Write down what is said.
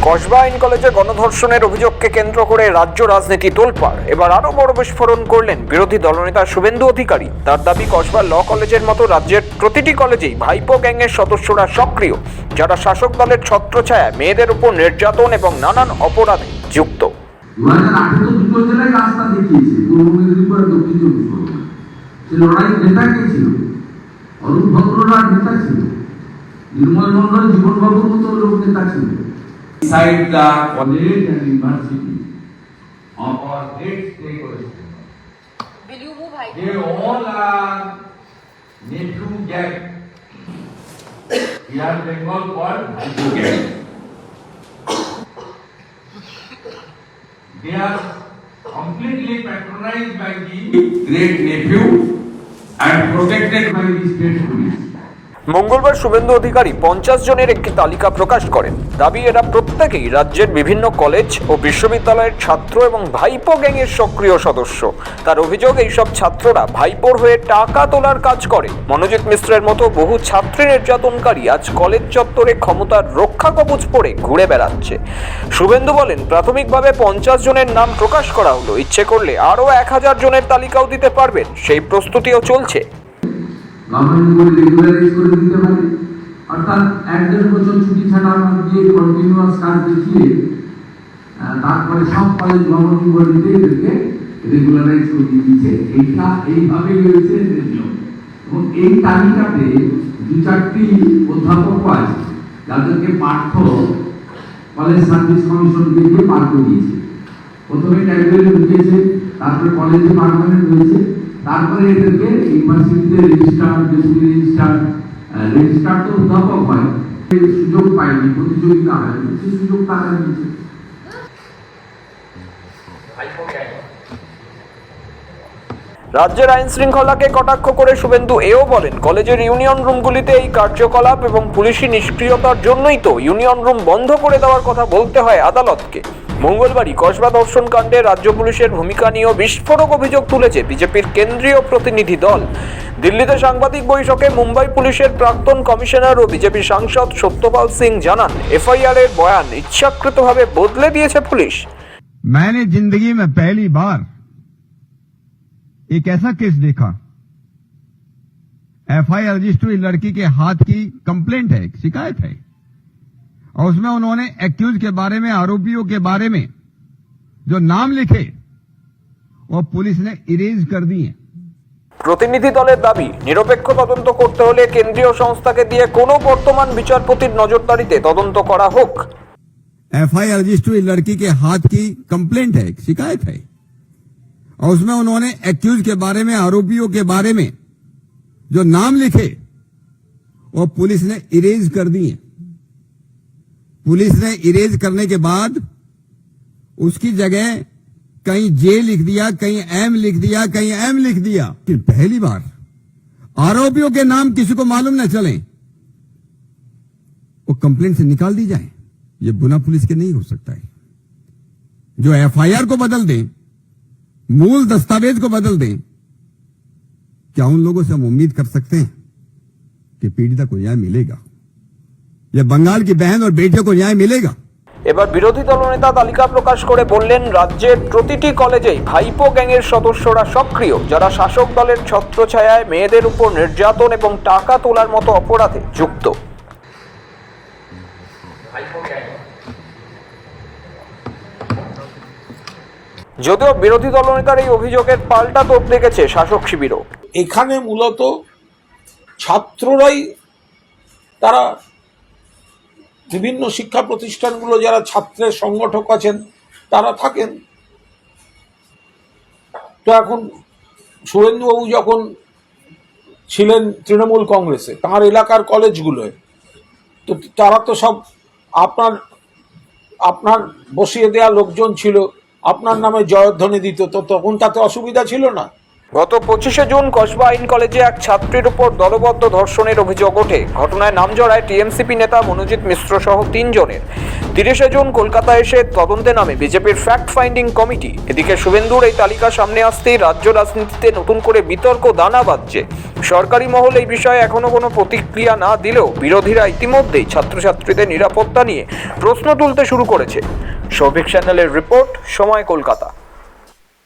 কসবা আইন কলেজে গণধর্ষণের অভিযোগকে কেন্দ্র করে রাজ্য রাজনীতি তোলপাড়। এবার আরও বড় বিস্ফোরণ করলেন বিরোধী দলনেতা শুভেন্দু অধিকারী। তার দাবি, কসবা ল কলেজের মতো রাজ্যের প্রতিটি কলেজেই ভাইপো গ্যাংয়ের সদস্যরা সক্রিয়, যারা শাসক দলের ছত্রছায়ায় মেয়েদের উপর নির্যাতন এবং নানান অপরাধে যুক্ত। নির্মল মন্ডল জীবনবাবুর মতো লোক নেতা ছিল। Beside the college and university of our great stakeholders, will you move high? they all are nephew gang. We are Bengal called nephew gang. They are completely patronized by the great nephew and protected by the state police. মঙ্গলবার শুভেন্দু অধিকারী 50 জনের একটি তালিকা প্রকাশ করেন। দাবি, এরা প্রত্যেকেই রাজ্যের বিভিন্ন কলেজ ও বিশ্ববিদ্যালয়ের ছাত্র এবং ভাইপো গ্যাংয়ের সক্রিয় সদস্য। তার অভিযোগ, এইসব ছাত্ররা ভাইপোর হয়ে টাকা তোলার কাজ করে। মনোজিৎ মিশ্রের মতো বহু ছাত্রী নির্যাতনকারী আজ কলেজ চত্বরে ক্ষমতার রক্ষা কবচ পরে ঘুরে বেড়াচ্ছে। শুভেন্দু বলেন, প্রাথমিকভাবে 50 জনের নাম প্রকাশ করা হলো, ইচ্ছে করলে আরও 1000 জনের তালিকাও দিতে পারবেন, সেই প্রস্তুতিও চলছে। গভর্নমেন্ট রেগুলারাইজ করে দিতে পারে, অর্থাৎ 1-1.5 বছর ছুটি ছাড়া দিয়ে কন্টিনিউয়াস কাজ দেখিয়ে তারপরে সব কলেজ গভর্নমেন্ট বডিতে এদেরকে রেগুলারাইজ করে দিয়েছে। এইটা এইভাবেই হয়েছে এদের নিয়ম। এবং এই তালিকাতে 2-4টি অধ্যাপক আছে যাদেরকে পার্থ কলেজ সার্ভিস কমিশন দিয়ে পার করিয়েছে। প্রথমে ক্যাটাগরি ঢুকিয়েছে, তারপরে কলেজে পারমানেন্ট হয়েছে, তারপরে এদেরকে ইউনিভার্সিটিতে রেজিস্ট্রার তো অধ্যাপক হয়, সুযোগ পায়নি, প্রতিযোগিতা হয়নি, সেই সুযোগ তারা নিয়েছে। রাজ্যের আইন শৃঙ্খলাকে কটাক্ষ করে শুভেন্দু এও বলেন, কলেজের ইউনিয়ন রুমগুলিতে এই কার্যকলাপ এবং পুলিশি নিষ্ক্রিয়তার জন্যই তো ইউনিয়ন রুম বন্ধ করে দেওয়ার কথা বলতে হয় আদালতকে। মঙ্গলবারই কসবা ধর্ষণ কাণ্ডে রাজ্য পুলিশের ভূমিকা নিয়েও বিস্ফোরক অভিযোগ তুলেছে বিজেপির কেন্দ্রীয় প্রতিনিধি দল। দিল্লিতে সাংবাদিক বৈঠকে মুম্বাই পুলিশের প্রাক্তন কমিশনার ও বিজেপি সাংসদ সত্যপাল সিং জানান, এফআইআর এর বয়ান ইচ্ছাকৃতভাবে বদলে দিয়েছে পুলিশ। मैंने जिंदगी में पहली बार एक ऐसा केस देखा, एफआईआर रजिस्टर हुई लड़की के हाथ की कंप्लेंट है, शिकायत है, और उसमें उन्होंने एक्यूज के बारे में, आरोपियों के बारे में जो नाम लिखे वो पुलिस ने इरेज कर दिए। প্রতিনিধি দলের দাবি, নিরপেক্ষ তদন্ত করতে হলে কেন্দ্রীয় সংস্থাকে দিয়ে কোনো বর্তমান বিচারপতির নজরদারিতে তদন্ত করা হোক। एफआईआर रजिस्टर हुई लड़की के हाथ की कंप्लेंट है, शिकायत है, और उसमें उन्होंने एक्यूज के बारे में, आरोपियों के बारे में जो नाम लिखे वो पुलिस ने इरेज कर दिए। पुलिस ने इरेज करने के बाद उसकी जगह कहीं जे लिख दिया, कहीं एम लिख दिया, कहीं एम लिख दिया। कि पहली बार आरोपियों के नाम किसी को मालूम न चले, वो कंप्लेंट से निकाल दी जाए, ये गुना पुलिस के नहीं हो सकता है। जो एफआईआर को बदल दें, मूल दस्तावेज को बदल दें, क्या उन लोगों से हम उम्मीद कर सकते हैं कि पीड़िता को न्याय मिलेगा, या बंगाल की बहन और बेटियों को न्याय मिलेगा? এবার বিরোধী দলনেতা তালিকা প্রকাশ করে বললেন, রাজ্যের প্রতিটি কলেজেই ভাইপো গ্যাংয়ের সদস্যরা সক্রিয়, যারা শাসক দলের ছত্রছায়ায় মেয়েদের উপর নির্যাতন এবং টাকা তোলার মতো অপরাধে যুক্ত। যদিও বিরোধী দলনেতার এই অভিযোগের পাল্টা তোপ দেখেছে শাসক শিবিরও। এখানে মূলত ছাত্ররাই, তারা বিভিন্ন শিক্ষা প্রতিষ্ঠানগুলো যারা ছাত্রের সংগঠক আছেন তারা থাকেন। তো এখন শুভেন্দুবাবু যখন ছিলেন তৃণমূল কংগ্রেসে, তাঁর এলাকার কলেজগুলোয়, তো তারা তো সব আপনার বসিয়ে দেওয়া লোকজন ছিল, আপনার নামে জয়ধ্বনি দিত, তো তখন তাতে অসুবিধা ছিল না। গত 25শে জুন কসবা আইন কলেজে এক ছাত্রীর উপর দলবদ্ধ ধর্ষণের অভিযোগ ওঠে। ঘটনায় নাম জড়ায় টিএমসিপি নেতা মনোজিৎ মিশ্র সহ 3 জনের। 30শে জুন কলকাতায় এসে তদন্তে নামে বিজেপির ফ্যাক্ট ফাইন্ডিং কমিটি। এদিকে শুভেন্দুর এই তালিকা সামনে আসতেই রাজ্য রাজনীতিতে নতুন করে বিতর্ক দানা বাঁধছে। সরকারি মহল এই বিষয়ে এখনো কোনো প্রতিক্রিয়া না দিলেও বিরোধীরা ইতিমধ্যেই ছাত্রছাত্রীদের নিরাপত্তা নিয়ে প্রশ্ন তুলতে শুরু করেছে। সৌভিক চ্যানেলের রিপোর্ট, সময় কলকাতা।